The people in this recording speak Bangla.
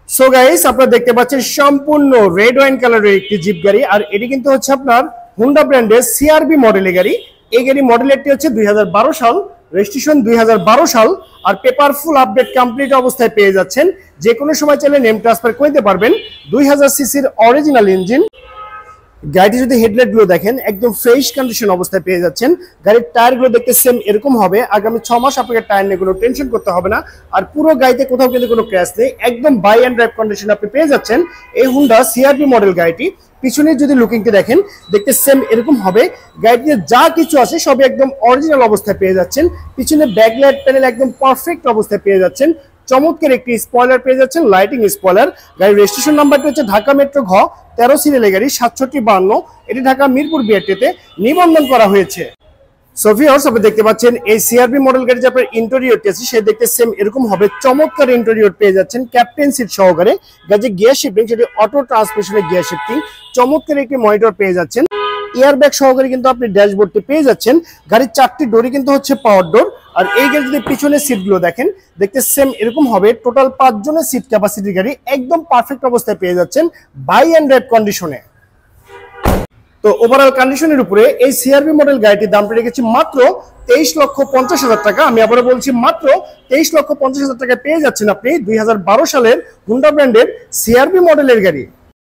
সো গাইস, আপনারা দেখতে পাচ্ছেন সম্পূর্ণ রেড ওয়াইন কালারের একটি জিপ গাড়ি। আর এটি কিন্তু হচ্ছে আপনার হোন্ডা ব্র্যান্ডের সিআরবি মডেলের গাড়ি। এই গাড়ি মডেলেরটি হচ্ছে 2012 সাল, রেজিস্ট্রেশন 2012 সাল। আর পেপার ফুল আপডেট কমপ্লিট অবস্থায় পেয়ে যাচ্ছেন। যে কোনো সময় চাইলে নেম ট্রান্সফার করতে পারবেন। 2000 সিসির অরিজিনাল ইঞ্জিন। গাড়িটি যদি হেডলাইট গুলো দেখেন একদম ফ্রেশ কন্ডিশন অবস্থায় পেয়ে যাচ্ছেন। গাড়ির টায়ার গুলো দেখতে সেম এরকম হবে। আগামী 6 মাস আপনাকে টায়ার নিয়ে কোনো টেনশন করতে হবে না। আর পুরো গাড়িতে কোথাও কিন্তু কোনো ক্র্যাশ নেই, একদম বাই অ্যান্ড ড্রাইভ কন্ডিশন আপনি পেয়ে যাচ্ছেন এই হুন্ডা সিআরবি মডেল গাড়িটি। পিছনে যদি লুকিংটি দেখেন দেখতে সেম এরকম হবে। গাড়িতে যা কিছু আছে সবই একদম অরিজিনাল অবস্থায় পেয়ে যাচ্ছেন। পিছনে ব্যাকলাইট প্যানেল একদম পারফেক্ট অবস্থায় পেয়ে যাচ্ছেন। চমৎকার একটি স্পয়লার পেয়ে যাচ্ছেন, লাইটিং স্পয়লার। গাড়ির রেজিস্ট্রেশন নাম্বারটি হচ্ছে ঢাকা মেট্রো ঘ 13 সিরিয়ালের গাড়ি 6752। এটি ঢাকা মিরপুর বিআরটিতে নিবন্ধন করা হয়েছে। সো ভিউয়ার্স, আপনি দেখতে পাচ্ছেন এই সিআরবি মডেল গাড়ি যে আপনার ইন্টেরিয়রটি আছে সে দেখতে সেম এরকম হবে। চমৎকার ইন্টেরিয়র পেয়ে যাচ্ছেন ক্যাপ্টেন সিট সহকারে। গাড়ি গিয়ার শিফটিং সেটি অটো ট্রান্সমিশনের গিয়ার শিফটিং। চমৎকার একটি মনিটর পেয়ে যাচ্ছেন। এয়ার ব্যাগ সহকারে কিন্তু আপনি ড্যাশবোর্ডটি পেয়ে যাচ্ছেন। গাড়ির 4টি ডোরই কিন্তু হচ্ছে পাওয়ার ডোর। আর এই গাড়ি যদি পিছনের সিটগুলো দেখেন দেখতে সেম এরকম হবে। টোটাল 5 জনের সিট ক্যাপাসিটির গাড়ি, একদম পারফেক্ট অবস্থায় পেয়ে যাচ্ছেন বাই অ্যান্ড ড্রাইভ কন্ডিশনে। তো ওভারঅল কন্ডিশনের উপরে এই সিআরবি মডেল গাড়িটির দামটা রেখেছি মাত্র 23,50,000 টাকা। আমি আবারও বলছি মাত্র 23,50,000 টাকায় পেয়ে যাচ্ছেন আপনি 2012 সালের হুন্ডা ব্র্যান্ডের সিআরবি মডেলের গাড়ি।